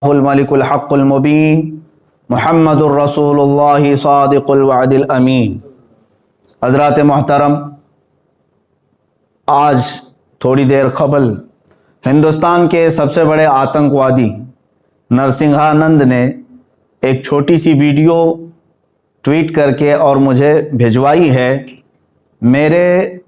الملک الحق المبین محمد الرسول صادق الوعد الامین۔ حضرات محترم، آج تھوڑی دیر قبل ہندوستان کے سب سے بڑے آتنکوادی نرسنگھانند نے ایک چھوٹی سی ویڈیو ٹویٹ کر کے اور مجھے بھیجوائی ہے۔ میرے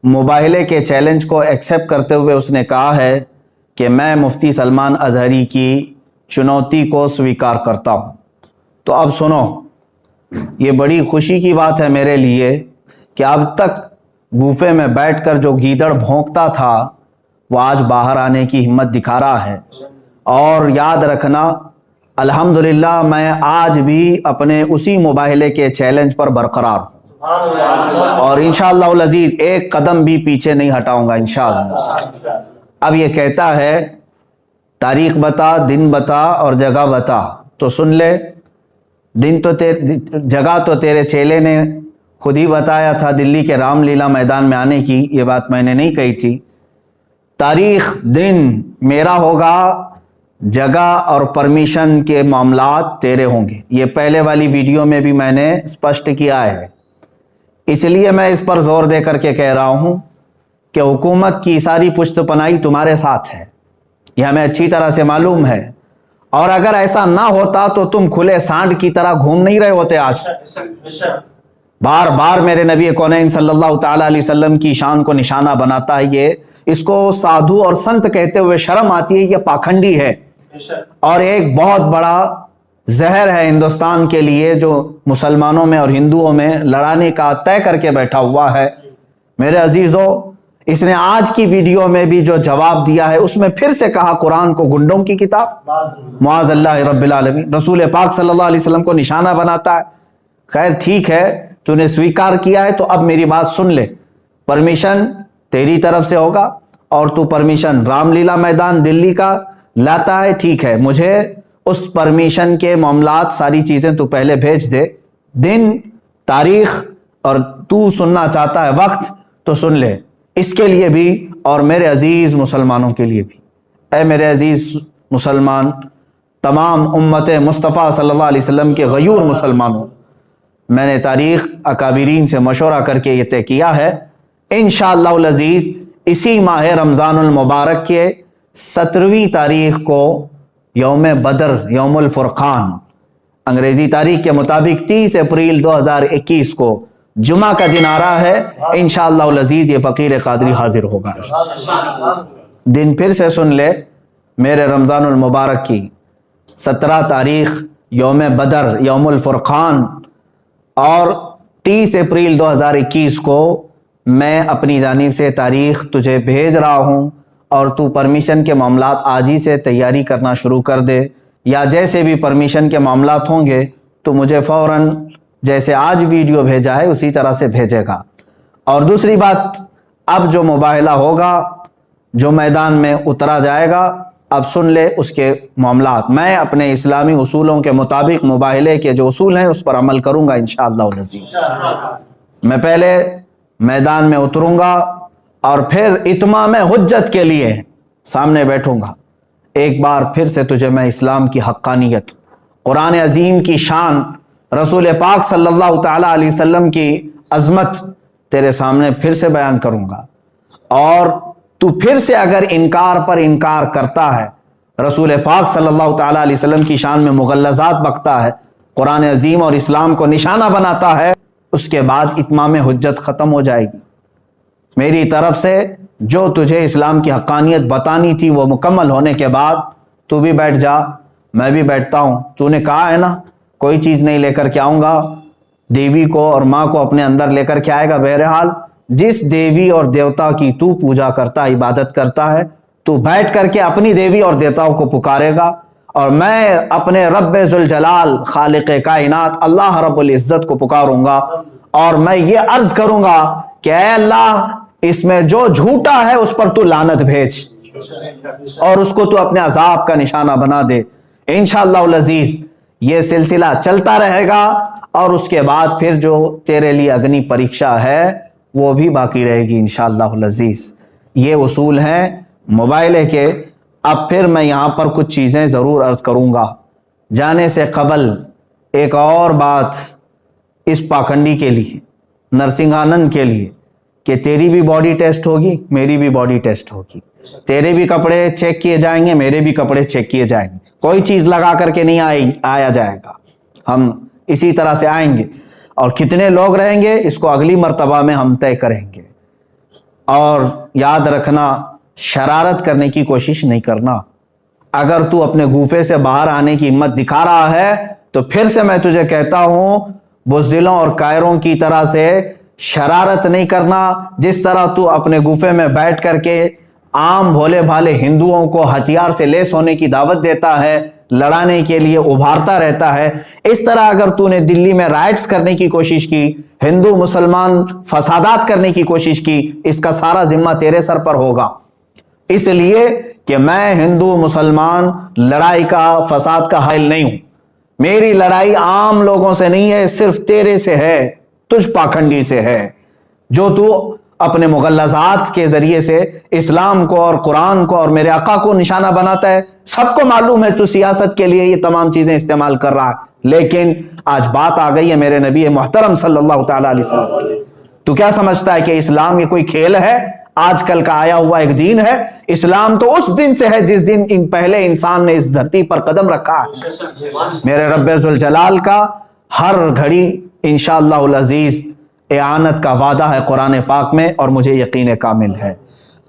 مباہلے کے چیلنج کو ایکسیپٹ کرتے ہوئے اس نے کہا ہے کہ میں مفتی سلمان اظہری کی چنوتی کو سویکار کرتا ہوں۔ تو اب سنو، یہ بڑی خوشی کی بات ہے میرے لیے کہ اب تک گوفے میں بیٹھ کر جو گیدڑ بھونکتا تھا وہ آج باہر آنے کی ہمت دکھا رہا ہے۔ اور یاد رکھنا، الحمدللہ میں آج بھی اپنے اسی مباہلے کے چیلنج پر برقرار ہوں اور انشاءاللہ العزیز ایک قدم بھی پیچھے نہیں ہٹاؤں گا انشاءاللہ۔ اب یہ کہتا ہے تاریخ بتا، دن بتا اور جگہ بتا، تو سن لے۔ جگہ تو تیرے چیلے نے خود ہی بتایا تھا، دلی کے رام لیلا میدان میں آنے کی، یہ بات میں نے نہیں کہی تھی۔ تاریخ دن میرا ہوگا، جگہ اور پرمیشن کے معاملات تیرے ہوں گے۔ یہ پہلے والی ویڈیو میں بھی میں نے اسپشٹ کیا ہے، اس لیے میں اس پر زور دے کر کے کہہ رہا ہوں کہ حکومت کی ساری پشت پناہی تمہارے ساتھ ہے، یہ ہمیں اچھی طرح سے معلوم ہے۔ اور اگر ایسا نہ ہوتا تو تم کھلے سانڈ کی طرح گھوم نہیں رہے ہوتے آج۔ بار بار میرے نبی کونین صلی اللہ تعالی علیہ وسلم کی شان کو نشانہ بناتا ہے یہ، اس کو سادھو اور سنت کہتے ہوئے شرم آتی ہے، یہ پاکھنڈی ہے اور ایک بہت بڑا زہر ہے ہندوستان کے لیے، جو مسلمانوں میں اور ہندوؤں میں لڑانے کا طے کر کے بیٹھا ہوا ہے۔ میرے عزیزو، اس نے آج کی ویڈیو میں بھی جو جواب دیا ہے اس میں پھر سے کہا قرآن کو گنڈوں کی کتاب، معاذ اللہ رب العالمین، رسول پاک صلی اللہ علیہ وسلم کو نشانہ بناتا ہے۔ خیر ٹھیک ہے، تو نے سویکار کیا ہے تو اب میری بات سن لے۔ پرمیشن تیری طرف سے ہوگا اور تو پرمیشن رام لیلا میدان دلی کا لاتا ہے، ٹھیک ہے، مجھے اس پرمیشن کے معاملات ساری چیزیں تو پہلے بھیج دے، دن، تاریخ، اور تو سننا چاہتا ہے وقت تو سن لے، اس کے لیے بھی اور میرے عزیز مسلمانوں کے لیے بھی۔ اے میرے عزیز مسلمان، تمام امت مصطفیٰ صلی اللہ علیہ وسلم کے غیور مسلمانوں، میں نے تاریخ اکابرین سے مشورہ کر کے یہ طے کیا ہے، انشاءاللہ العزیز اسی ماہ رمضان المبارک کے 17ویں تاریخ کو یوم بدر، یوم الفرقان، انگریزی تاریخ کے مطابق 30 اپریل 2021 کو جمعہ کا دن آ رہا ہے، انشاءاللہ العزیز یہ فقیر قادری حاضر ہوگا۔ دن پھر سے سن لے، میرے رمضان المبارک کی 17 تاریخ یوم بدر، یوم الفرقان، اور 30 اپریل 2021 کو میں اپنی جانب سے تاریخ تجھے بھیج رہا ہوں، اور تو پرمیشن کے معاملات آج ہی سے تیاری کرنا شروع کر دے، یا جیسے بھی پرمیشن کے معاملات ہوں گے تو مجھے فوراً جیسے آج ویڈیو بھیجا ہے اسی طرح سے بھیجے گا۔ اور دوسری بات، اب جو مباہلہ ہوگا، جو میدان میں اترا جائے گا، اب سن لے اس کے معاملات۔ میں اپنے اسلامی اصولوں کے مطابق مباہلے کے جو اصول ہیں اس پر عمل کروں گا انشاءاللہ العزیز۔ میں پہلے میدان میں اتروں گا اور پھر اتمام حجت کے لیے سامنے بیٹھوں گا۔ ایک بار پھر سے تجھے میں اسلام کی حقانیت، قرآن عظیم کی شان، رسول پاک صلی اللہ تعالی علیہ وسلم کی عظمت تیرے سامنے پھر سے بیان کروں گا، اور تو پھر سے اگر انکار پر انکار کرتا ہے، رسول پاک صلی اللہ تعالی علیہ وسلم کی شان میں مغلظات بکتا ہے، قرآن عظیم اور اسلام کو نشانہ بناتا ہے، اس کے بعد اتمام حجت ختم ہو جائے گی۔ میری طرف سے جو تجھے اسلام کی حقانیت بتانی تھی وہ مکمل ہونے کے بعد تو بھی بیٹھ جا، میں بھی بیٹھتا ہوں۔ تو نے کہا ہے نا کوئی چیز نہیں لے کر کے آؤں گا، دیوی کو اور ماں کو اپنے اندر لے کر کے آئے گا۔ بہرحال جس دیوی اور دیوتا کی تو پوجا کرتا، عبادت کرتا ہے، تو بیٹھ کر کے اپنی دیوی اور دیوتاؤں کو پکارے گا، اور میں اپنے رب ذوالجلال خالق کائنات اللہ رب العزت کو پکاروں گا، اور میں یہ عرض کروں گا کہ اے اللہ، اس میں جو جھوٹا ہے اس پر تو لعنت بھیج اور اس کو تو اپنے عذاب کا نشانہ بنا دے۔ انشاءاللہ العزیز یہ سلسلہ چلتا رہے گا، اور اس کے بعد پھر جو تیرے لیے اگنی پریکشا ہے وہ بھی باقی رہے گی انشاءاللہ العزیز۔ یہ اصول ہیں موبائل کے، اب پھر میں یہاں پر کچھ چیزیں ضرور عرض کروں گا. جانے سے قبل ایک اور بات اس پاکھنڈی کے لیے، نرسنگھانند کے لیے، کہ تیری بھی باڈی ٹیسٹ ہوگی، میری بھی باڈی ٹیسٹ ہوگی. تیرے بھی کپڑے چیک کیے جائیں گے، میرے بھی کپڑے چیک کیے جائیں گے. کوئی چیز لگا کر کے نہیں آیا جائے گا. ہم اسی طرح سے آئیں گے، اور کتنے لوگ رہیں گے اس کو اگلی مرتبہ میں ہم طے کریں گے. اور یاد رکھنا، شرارت کرنے کی کوشش نہیں کرنا. اگر تو اپنے گوفے سے باہر آنے کی ہمت دکھا رہا ہے تو پھر سے میں تجھے کہتا ہوں، بزدلوں اور کائروں کی طرح سے شرارت نہیں کرنا. جس طرح تو اپنے گوفے میں بیٹھ کر کے عام بھولے بھالے ہندوؤں کو ہتھیار سے لیس ہونے کی دعوت دیتا ہے، لڑانے کے لیے ابھارتا رہتا ہے، اس طرح اگر تو نے دلی میں رائٹس کرنے کی کوشش کی، ہندو مسلمان فسادات کرنے کی کوشش کی، اس کا سارا ذمہ تیرے سر پر ہوگا. اس لیے کہ میں ہندو مسلمان لڑائی کا، فساد کا حائل نہیں ہوں. میری لڑائی عام لوگوں سے نہیں ہے، صرف تیرے سے ہے، تجھ پاکھنڈی سے ہے، جو تو اپنے مغلظات کے ذریعے سے اسلام کو اور قرآن کو اور میرے آقا کو نشانہ بناتا ہے. سب کو معلوم ہے تو سیاست کے لیے یہ تمام چیزیں استعمال کر رہا ہے، لیکن آج بات آ گئی ہے میرے نبی محترم صلی اللہ تعالی علیہ وسلم کی. تو کیا سمجھتا ہے کہ اسلام یہ کوئی کھیل ہے، آج کل کا آیا ہوا ایک دین ہے؟ اسلام تو اس دن سے ہے جس دن پہلے انسان نے اس دھرتی پر قدم رکھا ہے. میرے رب ذوالجلال کا ہر گھڑی انشاءاللہ العزیز اعانت کا وعدہ ہے قرآن پاک میں، اور مجھے یقین کامل ہے.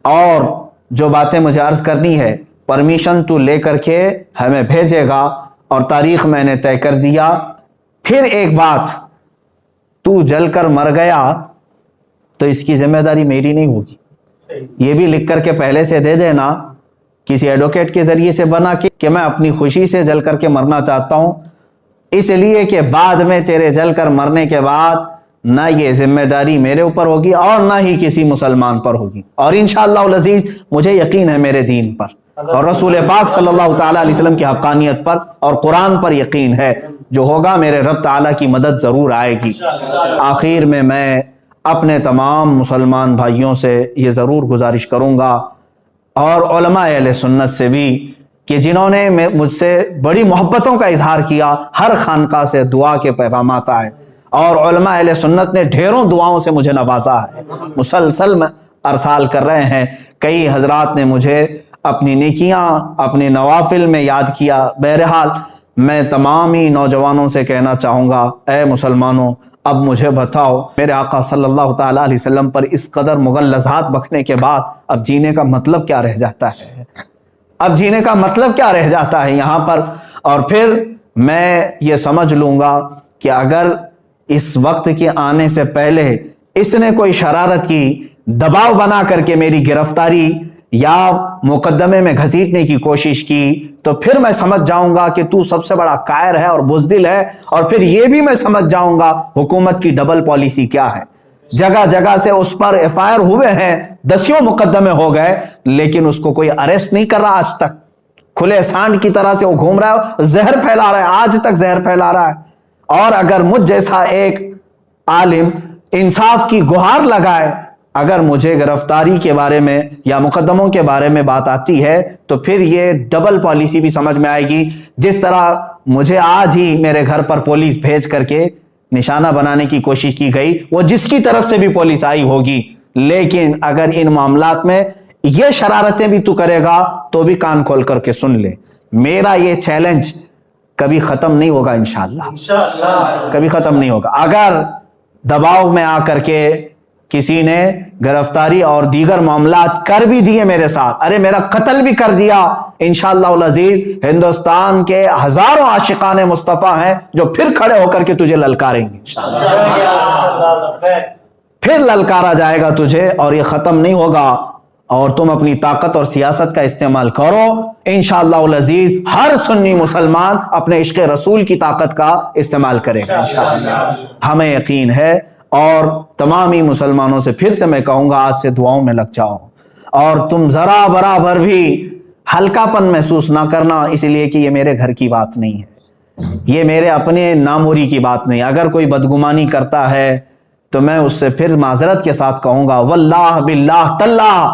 اور جو باتیں مجھے عرض کرنی ہے، پرمیشن تو لے کر کے ہمیں بھیجے گا، اور تاریخ میں نے طے کر دیا. پھر ایک بات، تو جل کر مر گیا تو اس کی ذمہ داری میری نہیں ہوگی. یہ بھی لکھ کر کے پہلے سے دے دینا، کسی ایڈوکیٹ کے ذریعے سے بنا کہ میں اپنی خوشی سے جل کر کے مرنا چاہتا ہوں، اس لیے کہ بعد میں تیرے جل کر مرنے کے بعد نہ یہ ذمہ داری میرے اوپر ہوگی اور نہ ہی کسی مسلمان پر ہوگی. اور انشاءاللہ العزیز مجھے یقین ہے میرے دین پر اور رسول پاک صلی اللہ تعالی علیہ وسلم کی حقانیت پر اور قرآن پر یقین ہے. جو ہوگا میرے رب تعالیٰ کی مدد ضرور آئے گی. آخر میں اپنے تمام مسلمان بھائیوں سے یہ ضرور گزارش کروں گا، اور علماء اہل سنت سے بھی، کہ جنہوں نے مجھ سے بڑی محبتوں کا اظہار کیا، ہر خانقاہ سے دعا کے پیغامات آئے، اور علماء اہل سنت نے ڈھیروں دعاؤں سے مجھے نوازا ہے، مسلسل ارسال کر رہے ہیں. کئی حضرات نے مجھے اپنی نیکیاں، اپنے نوافل میں یاد کیا. بہرحال میں تمام ہی نوجوانوں سے کہنا چاہوں گا، اے مسلمانوں، اب مجھے بتاؤ، میرے آقا صلی اللہ تعالی علیہ وسلم پر اس قدر مغلظات بکنے کے بعد اب جینے کا مطلب کیا رہ جاتا ہے؟ اب جینے کا مطلب کیا رہ جاتا ہے یہاں پر؟ اور پھر میں یہ سمجھ لوں گا کہ اگر اس وقت کے آنے سے پہلے اس نے کوئی شرارت کی، دباؤ بنا کر کے میری گرفتاری یا مقدمے میں گھسیٹنے کی کوشش کی، تو پھر میں سمجھ جاؤں گا کہ تو سب سے بڑا کائر ہے اور بزدل ہے. اور پھر یہ بھی میں سمجھ جاؤں گا حکومت کی ڈبل پالیسی کیا ہے. جگہ جگہ سے اس پر ایف آئی آر ہوئے ہیں، دسیوں مقدمے ہو گئے، لیکن اس کو کوئی اریسٹ نہیں کر رہا. آج تک کھلے سانڈ کی طرح سے وہ گھوم رہا ہے، زہر پھیلا رہا ہے، آج تک زہر پھیلا رہا ہے. اور اگر مجھ جیسا ایک عالم انصاف کی گہار لگائے، اگر مجھے گرفتاری کے بارے میں یا مقدموں کے بارے میں بات آتی ہے، تو پھر یہ ڈبل پالیسی بھی سمجھ میں آئے گی. جس طرح مجھے آج ہی میرے گھر پر پولیس بھیج کر کے نشانہ بنانے کی کوشش کی گئی، وہ جس کی طرف سے بھی پولیس آئی ہوگی، لیکن اگر ان معاملات میں یہ شرارتیں بھی تو کرے گا تو بھی کان کھول کر کے سن لے. میرا یہ چیلنج کبھی ختم نہیں ہوگا، انشاءاللہ کبھی ختم نہیں ہوگا. اگر دباؤ میں آ کر کے کسی نے گرفتاری اور دیگر معاملات کر بھی دیے میرے ساتھ، ارے میرا قتل بھی کر دیا، انشاءاللہ العزیز ہندوستان کے ہزاروں عاشقان مصطفیٰ ہیں جو پھر کھڑے ہو کر کے تجھے للکاریں گے. پھر للکارا جائے گا تجھے، اور یہ ختم نہیں ہوگا. اور تم اپنی طاقت اور سیاست کا استعمال کرو، انشاءاللہ العزیز ہر سنی مسلمان اپنے عشق رسول کی طاقت کا استعمال کرے گا انشاءاللہ. ہمیں یقین ہے. اور تمامی مسلمانوں سے پھر سے میں کہوں گا، آج سے دعاؤں میں لگ جاؤ، اور تم ذرا برابر بھی ہلکا پن محسوس نہ کرنا، اس لیے کہ یہ میرے گھر کی بات نہیں ہے، یہ میرے اپنے ناموری کی بات نہیں. اگر کوئی بدگمانی کرتا ہے تو میں اس سے پھر معذرت کے ساتھ کہوں گا، واللہ باللہ تاللہ